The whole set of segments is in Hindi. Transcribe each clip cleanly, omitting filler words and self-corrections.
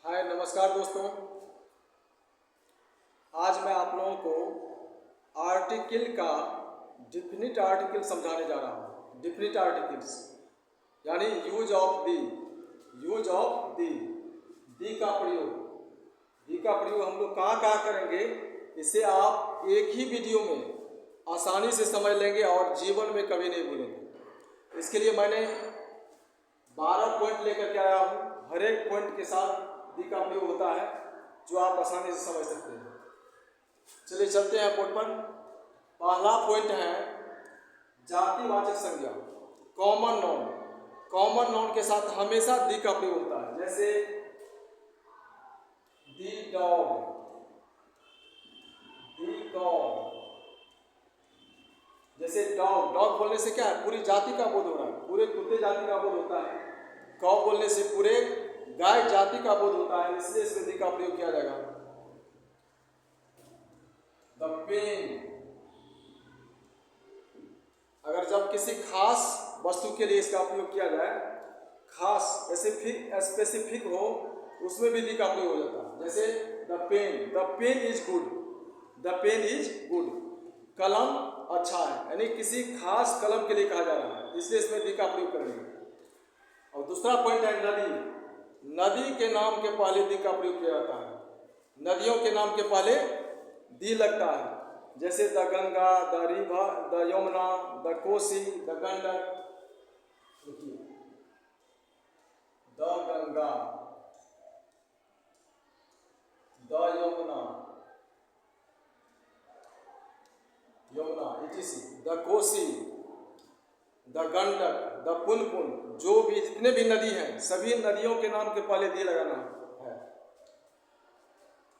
हाय नमस्कार दोस्तों। आज मैं आप लोगों को आर्टिकल का डिफिनिट आर्टिकल समझाने जा रहा हूँ। डिफिनिट आर्टिकल्स यानी यूज ऑफ दी का प्रयोग हम लोग कहाँ कहाँ करेंगे, इसे आप एक ही वीडियो में आसानी से समझ लेंगे और जीवन में कभी नहीं भूलेंगे। इसके लिए मैंने 12 पॉइंट लेकर के आया हूँ। हर एक पॉइंट के साथ दी का प्रयोग होता है जो आप आसानी से समझ सकते हैं। चलिए चलते हैं पॉइंट पर। पहला पॉइंट है जातिवाचक संज्ञा, कॉमन नाउन। कॉमन नाउन के साथ हमेशा दी का प्रयोग होता है, जैसे दी डॉग, जैसे डॉग बोलने से क्या है, पूरी जाति का बोध हो रहा है, पूरे कुत्ते जाति का बोध होता है। कौ बोलने से पूरे गाय जाति का बोध होता है, इसलिए इसमें दी का प्रयोग किया जाएगा। द पेन, अगर जब किसी खास वस्तु के लिए इसका प्रयोग किया जाए, खास स्पेसिफिक हो, उसमें भी दी का प्रयोग हो जाता है। जैसे द पेन इज गुड, कलम अच्छा है, यानी किसी खास कलम के लिए कहा जा रहा है, इसलिए इसमें दी का प्रयोग करेंगे। और दूसरा पॉइंट है नदी के नाम के पहले दी का प्रयोग किया जाता है। नदियों के नाम के पहले दी लगता है, जैसे the Ganga, the river, the Yamuna, the Kosi, the Gandak. देखिए the Ganga, the Yamuna etc, the Kosi, the Gandak, the Punpun, जो भी जितने भी नदी हैं, सभी नदियों के नाम के पहले दी लगाना है।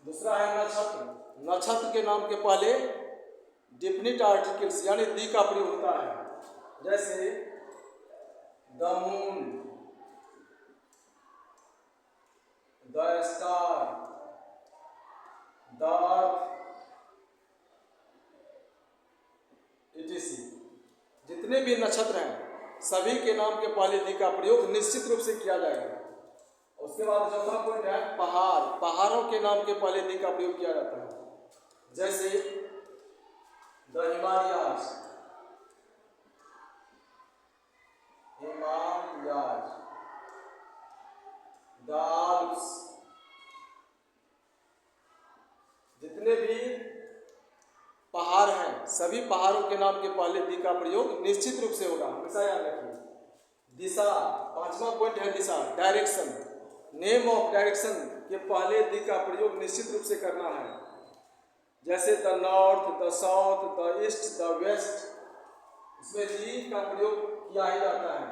दूसरा है नक्षत्र। नक्षत्र के नाम के पहले डिफिनिट आर्टिकल्स यानी दी का प्रयोग होता है, जैसे the moon, the star, the earth etc। जितने भी नक्षत्र हैं सभी के नाम के पहले दी का प्रयोग निश्चित रूप से किया जाएगा। उसके बाद चौथा पॉइंट है पहाड़ों के नाम के पहले दी का प्रयोग किया जाता है, जैसे द हिमालयाज, द आल्प्स। जितने भी पहाड़ हैं सभी पहाड़ों के नाम के पहले दी का प्रयोग निश्चित रूप से होगा, हमेशा याद रखिए। दिशा, पांचवा पॉइंट है दिशा, डायरेक्शन। नेम ऑफ डायरेक्शन के पहले दी का प्रयोग निश्चित रूप से करना है, जैसे the north, the south, the east, the west. इसमें दी का प्रयोग किया ही जाता है।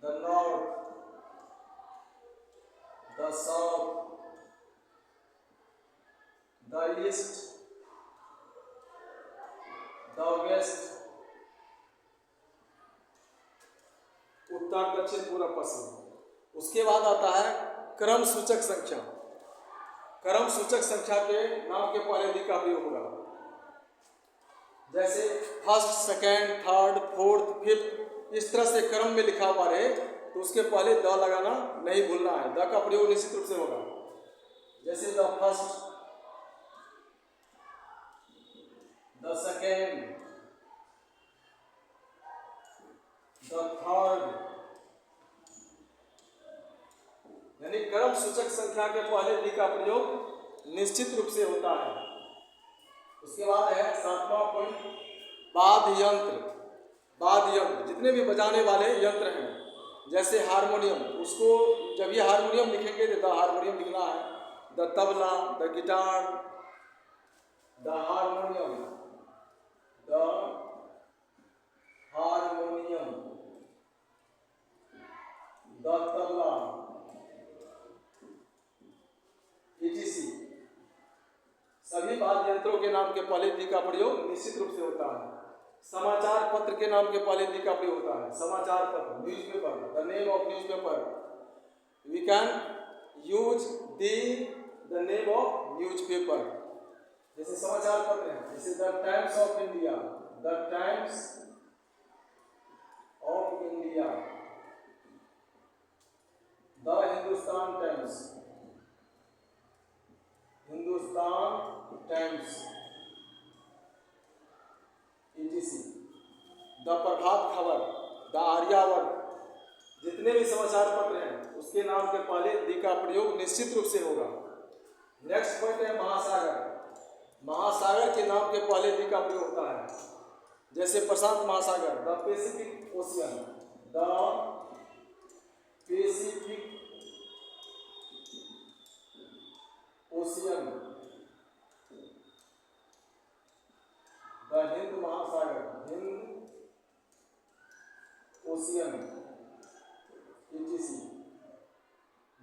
The north, the south, the east, the west, उत्तर, दक्षिण, पूर्व, पश्चिम। उसके बाद आता है क्रम सूचक संख्या। क्रम सूचक संख्या के नाम के पहले दी का प्रयोग होगा, जैसे first, second, third, fourth, fifth. इस तरह से क्रम में लिखा हुआ रहे तो उसके पहले द लगाना नहीं भूलना है। द का प्रयोग निश्चित रूप से होगा, जैसे the first, the second, the third. यानी क्रम सूचक संख्या के पहले दी का प्रयोग निश्चित रूप से होता है। उसके बाद है सातवां पॉइंट वाद्य यंत्र। जितने भी बजाने वाले यंत्र हैं, जैसे हारमोनियम, उसको जब ये हारमोनियम लिखेंगे तो द हारमोनियम लिखना है। The tabla, the guitar, the harmonium, the harmonium, the tabla etc। सभी वाद्य यंत्रों के नाम के पहले दी का प्रयोग निश्चित रूप से होता है। समाचार पत्र के नाम के पहले दी का प्रयोग होता है। समाचार पत्र, newspaper, the name of newspaper. We can use the name of newspaper. जैसे समाचार पत्र है, जैसे the Times of India, the Times of India, the Hindustan. Hindustan Times, Hindustan Times ETC, the Prabhat Khabar, the Aryavart, जितने भी समाचार पत्र हैं उसके नाम के पहले दी का प्रयोग निश्चित रूप से होगा। नेक्स्ट पॉइंट है महासागर। महासागर के नाम के पहले दी का प्रयोग होता है, जैसे प्रशांत महासागर, the Pacific ocean, the Pacific ocean, the Hind महासागर, हिंद ओशियन ETC,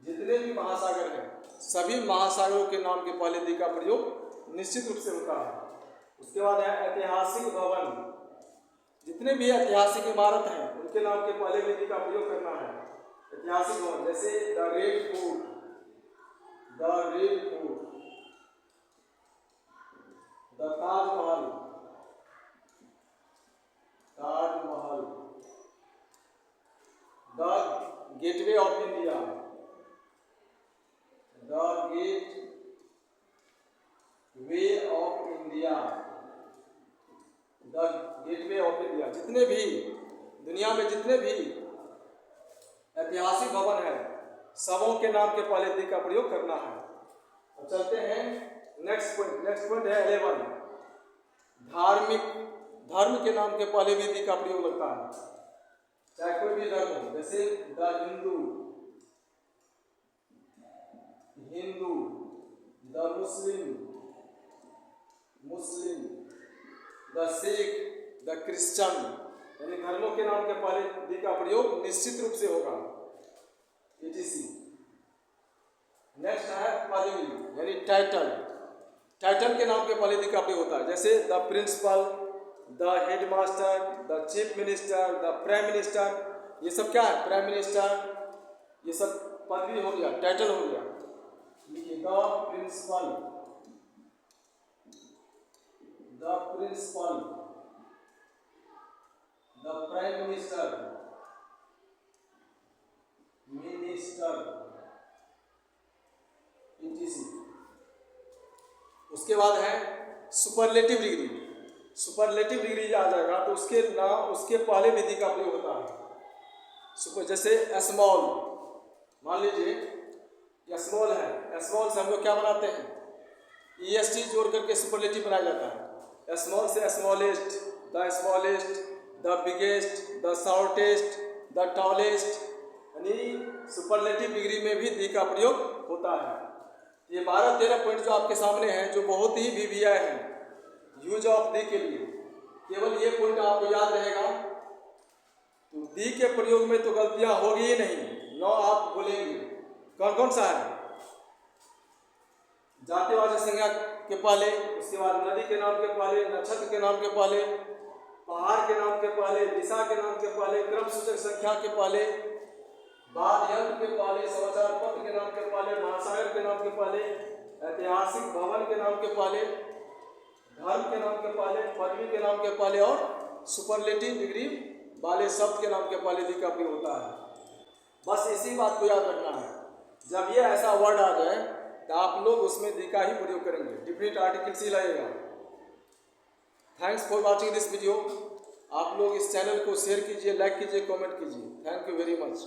जितने भी महासागर हैं सभी महासागरों के नाम के पहले दी का प्रयोग निश्चित रूप से होता है। उसके बाद है ऐतिहासिक भवन, जितने भी ऐतिहासिक इमारत हैं उनके नाम के पहले भी दी का प्रयोग करना है। ऐतिहासिक भवन जैसे the red fort, the red fort, the Taj Mahal, Taj Mahal, the gateway of India, the gateway of India, the gateway of India. जितने भी दुनिया में जितने भी ऐतिहासिक भवन है सबों के नाम के पहले दी का प्रयोग करना है। अब चलते हैं नेक्स्ट पॉइंट। नेक्स्ट पॉइंट है 11, धार्मिक। धर्म के नाम के पहले भी दी का प्रयोग लगता है, चाहे कोई भी धर्म हो, जैसे the Hindu, Hindu, the Muslim, Muslim, the Sikh, the Christian, यानी धर्मों के नाम के पहले दी का प्रयोग निश्चित रूप से होगा ETC। नेक्स्ट है पदवी यानी टाइटल। टाइटल के नाम के पहले दी का प्रयोग होता है, जैसे the principal, the headmaster, the chief minister, the prime minister. ये सब क्या है? प्राइम मिनिस्टर, ये सब पदवी हो गया, टाइटल हो गया। The principal, the principal, the prime minister, minister ETC। उसके बाद है सुपरलेटिव डिग्री। सुपरलेटिव डिग्री आ जाएगा तो उसके नाम उसके पहले विधि का प्रयोग होता है। सुपर जैसे स्मॉल, मान लीजिए स्मॉल है, स्मॉल से हम लोग क्या बनाते हैं? EST जोड़ करके सुपरलेटिव बनाया जाता है। स्मॉल से smallest, the smallest, the biggest, the shortest, the tallest, यानी सुपरलेटिव डिग्री में भी दी का प्रयोग होता है। ये 12-13 पॉइंट जो आपके सामने हैं जो बहुत ही VVI हैं यूज ऑफ दी के लिए, केवल ये पॉइंट आपको याद रहेगा तो दी के प्रयोग में तो गलतियां होगी ही नहीं। 9 आप बोलेंगे, कौन कौन सा है? जातिवाचक संज्ञा के पहले, उसके बाद नदी के नाम के पहले, नक्षत्र के नाम के पहले, पहाड़ के नाम के पहले, दिशा के नाम के पहले, क्रम सूचक संख्या के पहले, वाद्य यंत्र के पहले, समाचार पत्र के नाम के पहले, महासागर के नाम के पहले, ऐतिहासिक भवन के नाम के पहले, धर्म के नाम के पहले, पदवी के नाम के पहले और सुपरलेटिव डिग्री वाले शब्द के नाम के पहले दी का प्रयोग होता है। बस इसी बात को याद रखना है। जब ये ऐसा वर्ड आ जाए तो आप लोग उसमें दी का ही प्रयोग करेंगे, डिफिनिट आर्टिकल्स ही लगेगा। Thanks for watching this video. आप लोग इस चैनल को शेयर कीजिए, लाइक कीजिए, कमेंट कीजिए। Thank you very much.